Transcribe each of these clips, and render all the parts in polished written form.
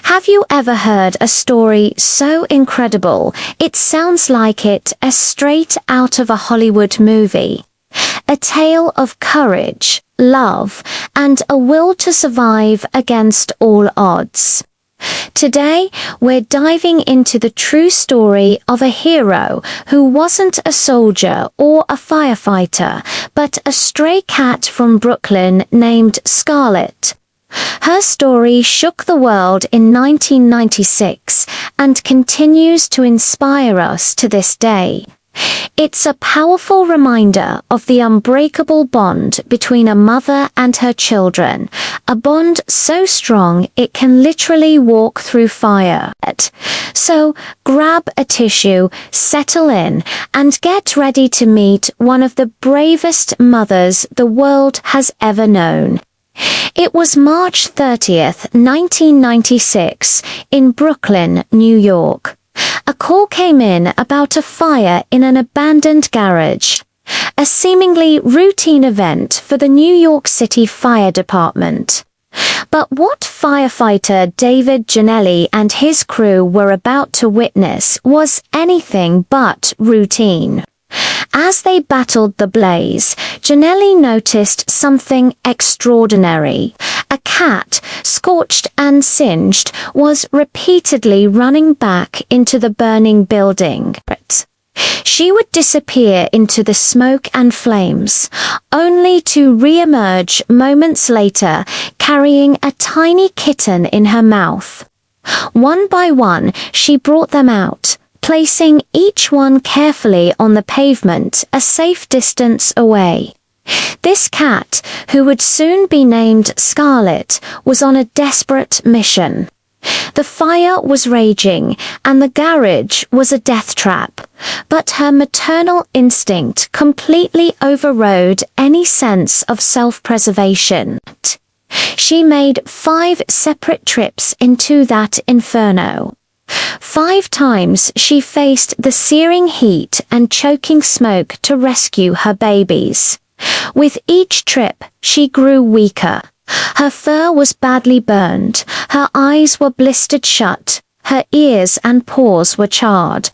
Have you ever heard a story so incredible it sounds like it's straight out of a Hollywood movie? A tale of courage, love, and a will to survive against all odds. Today, we're diving into the true story of a hero who wasn't a soldier or a firefighter, but a stray cat from Brooklyn named Scarlett. Her story shook the world in 1996 and continues to inspire us to this day. It's a powerful reminder of the unbreakable bond between a mother and her children, a bond so strong it can literally walk through fire. So grab a tissue, settle in, and get ready to meet one of the bravest mothers the world has ever known. It was March 30th, 1996, in Brooklyn, New York. A call came in about a fire in an abandoned garage, a seemingly routine event for the New York City Fire Department. But what firefighter David Janelli and his crew were about to witness was anything but routine. As they battled the blaze, Janelli noticed something extraordinary. A cat, scorched and singed, was repeatedly running back into the burning building. She would disappear into the smoke and flames, only to re-emerge moments later carrying a tiny kitten in her mouth. One by one, she brought them out, placing each one carefully on the pavement a safe distance away. This cat, who would soon be named Scarlett, was on a desperate mission. The fire was raging, and the garage was a death trap, but her maternal instinct completely overrode any sense of self-preservation. She made 5 separate trips into that inferno. 5 times she faced the searing heat and choking smoke to rescue her babies. With each trip, she grew weaker. Her fur was badly burned, her eyes were blistered shut, her ears and paws were charred.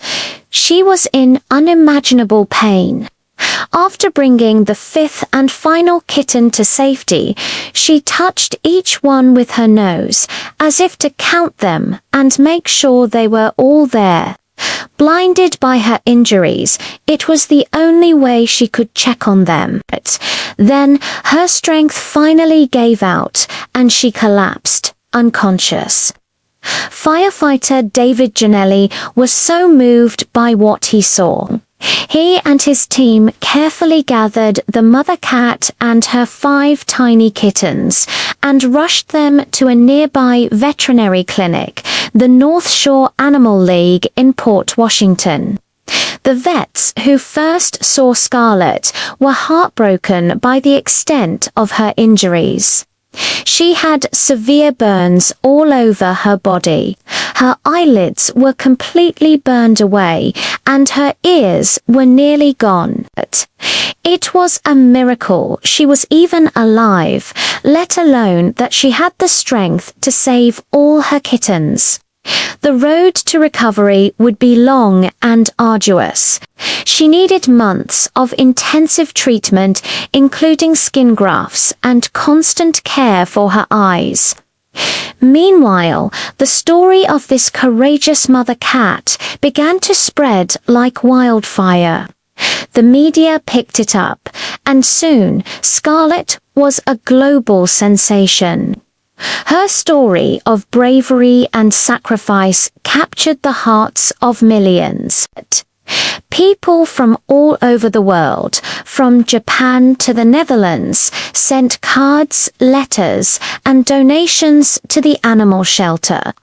She was in unimaginable pain. After bringing the 5th and final kitten to safety, she touched each one with her nose, as if to count them and make sure they were all there. Blinded by her injuries, it was the only way she could check on them. Then her strength finally gave out, and she collapsed, unconscious. Firefighter David Janelli was so moved by what he saw. He and his team carefully gathered the mother cat and her 5 tiny kittens and rushed them to a nearby veterinary clinic, the North Shore Animal League in Port Washington. The vets who first saw Scarlett were heartbroken by the extent of her injuries. She had severe burns all over her body. Her eyelids were completely burned away, and her ears were nearly gone. It was a miracle she was even alive, let alone that she had the strength to save all her kittens. The road to recovery would be long and arduous. She needed months of intensive treatment, including skin grafts and constant care for her eyes. Meanwhile, the story of this courageous mother cat began to spread like wildfire. The media picked it up, and soon Scarlett was a global sensation. Her story of bravery and sacrifice captured the hearts of millions. People from all over the world, from Japan to the Netherlands, sent cards, letters, and donations to the animal shelter.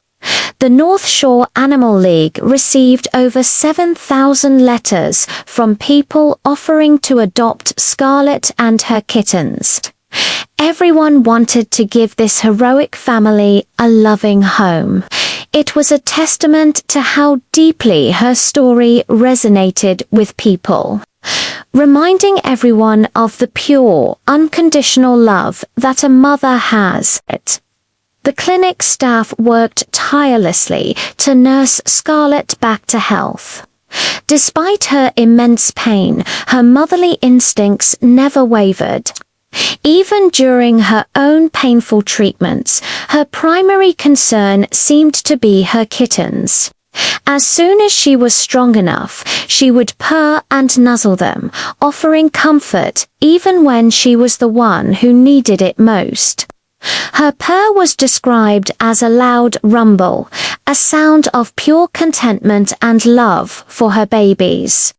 The North Shore Animal League received over 7,000 letters from people offering to adopt Scarlett and her kittens. Everyone wanted to give this heroic family a loving home. It was a testament to how deeply her story resonated with people, reminding everyone of the pure, unconditional love that a mother has. The clinic staff worked tirelessly to nurse Scarlett back to health. Despite her immense pain, her motherly instincts never wavered. Even during her own painful treatments, her primary concern seemed to be her kittens. As soon as she was strong enough, she would purr and nuzzle them, offering comfort even when she was the one who needed it most. Her purr was described as a loud rumble, a sound of pure contentment and love for her babies.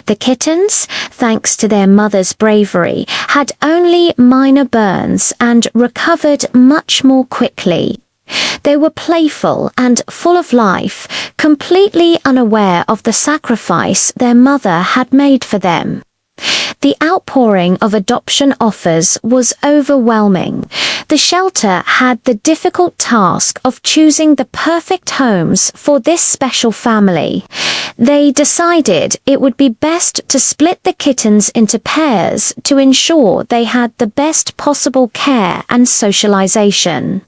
The kittens, thanks to their mother's bravery, had only minor burns and recovered much more quickly. They were playful and full of life, completely unaware of the sacrifice their mother had made for them. The outpouring of adoption offers was overwhelming. The shelter had the difficult task of choosing the perfect homes for this special family. They decided it would be best to split the kittens into pairs to ensure they had the best possible care and socialization.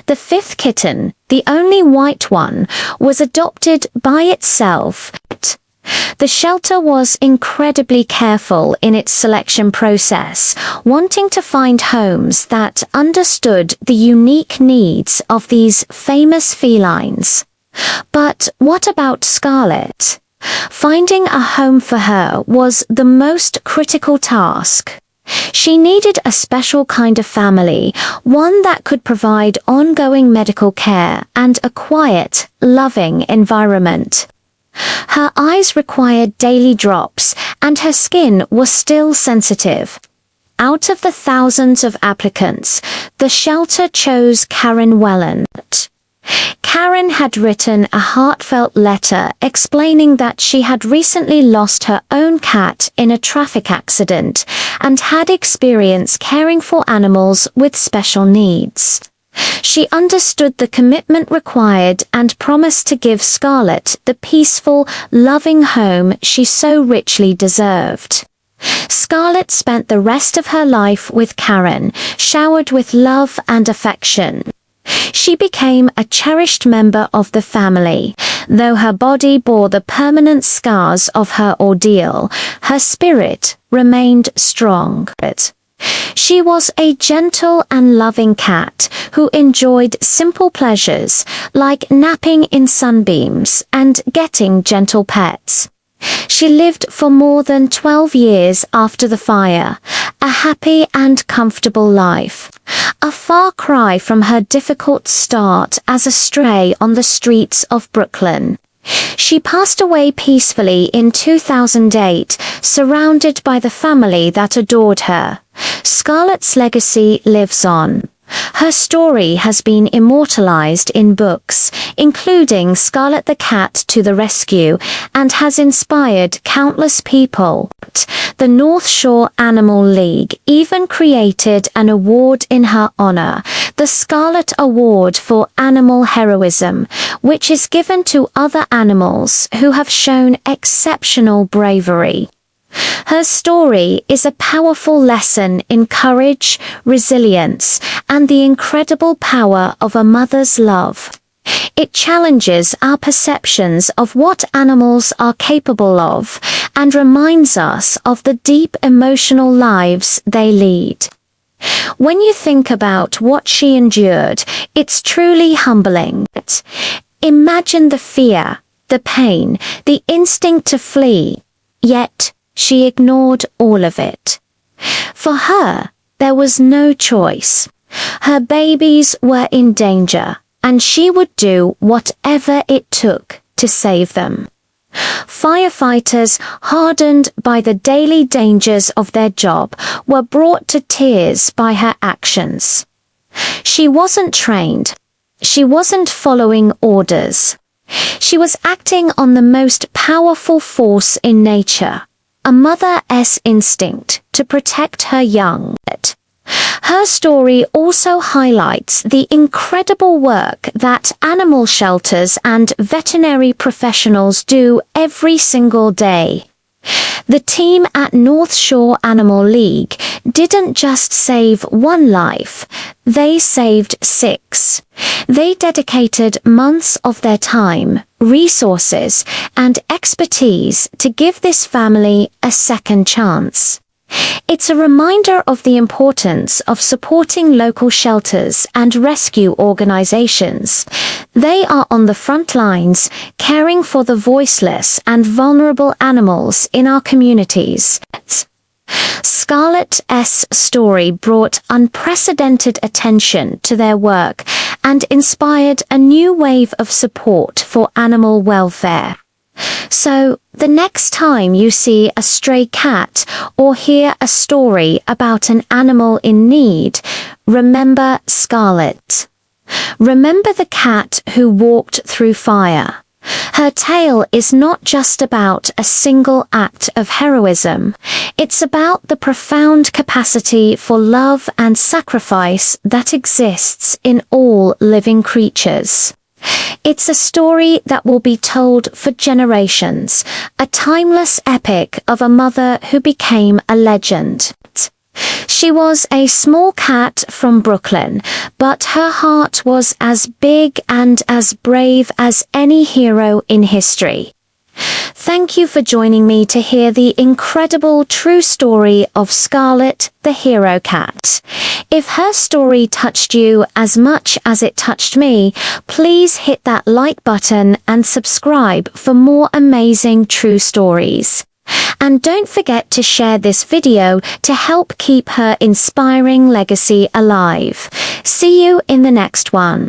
The fifth kitten, the only white one, was adopted by itself. The shelter was incredibly careful in its selection process, wanting to find homes that understood the unique needs of these famous felines. But what about Scarlett? Finding a home for her was the most critical task. She needed a special kind of family, one that could provide ongoing medical care and a quiet, loving environment. Her eyes required daily drops, and her skin was still sensitive. Out of the thousands of applicants, the shelter chose Karen Welland. Karen had written a heartfelt letter explaining that she had recently lost her own cat in a traffic accident and had experience caring for animals with special needs. She understood the commitment required and promised to give Scarlett the peaceful, loving home she so richly deserved. Scarlett spent the rest of her life with Karen, showered with love and affection. She became a cherished member of the family. Though her body bore the permanent scars of her ordeal, her spirit remained strong. She was a gentle and loving cat who enjoyed simple pleasures like napping in sunbeams and getting gentle pets. She lived for more than 12 years after the fire, a happy and comfortable life, a far cry from her difficult start as a stray on the streets of Brooklyn. She passed away peacefully in 2008, surrounded by the family that adored her. Scarlett's legacy lives on. Her story has been immortalized in books, including Scarlett the Cat to the Rescue, and has inspired countless people. The North Shore Animal League even created an award in her honor, the Scarlett Award for Animal Heroism, which is given to other animals who have shown exceptional bravery. Her story is a powerful lesson in courage, resilience, and the incredible power of a mother's love. It challenges our perceptions of what animals are capable of and reminds us of the deep emotional lives they lead. When you think about what she endured, it's truly humbling. Imagine the fear, the pain, the instinct to flee, yet she ignored all of it. For her, there was no choice. Her babies were in danger, and she would do whatever it took to save them. Firefighters, hardened by the daily dangers of their job, were brought to tears by her actions. She wasn't trained. She wasn't following orders. She was acting on the most powerful force in nature, a mother's instinct to protect her young. Her story also highlights the incredible work that animal shelters and veterinary professionals do every single day. The team at North Shore Animal League didn't just save one life, they saved 6. They dedicated months of their time, resources, and expertise to give this family a second chance. It's a reminder of the importance of supporting local shelters and rescue organizations. They are on the front lines, caring for the voiceless and vulnerable animals in our communities. Scarlett's story brought unprecedented attention to their work and inspired a new wave of support for animal welfare. So, the next time you see a stray cat or hear a story about an animal in need, remember Scarlett. Remember the cat who walked through fire. Her tale is not just about a single act of heroism. It's about the profound capacity for love and sacrifice that exists in all living creatures. It's a story that will be told for generations, a timeless epic of a mother who became a legend. She was a small cat from Brooklyn, but her heart was as big and as brave as any hero in history. Thank you for joining me to hear the incredible true story of Scarlett, the hero cat. If her story touched you as much as it touched me, please hit that like button and subscribe for more amazing true stories. And don't forget to share this video to help keep her inspiring legacy alive. See you in the next one.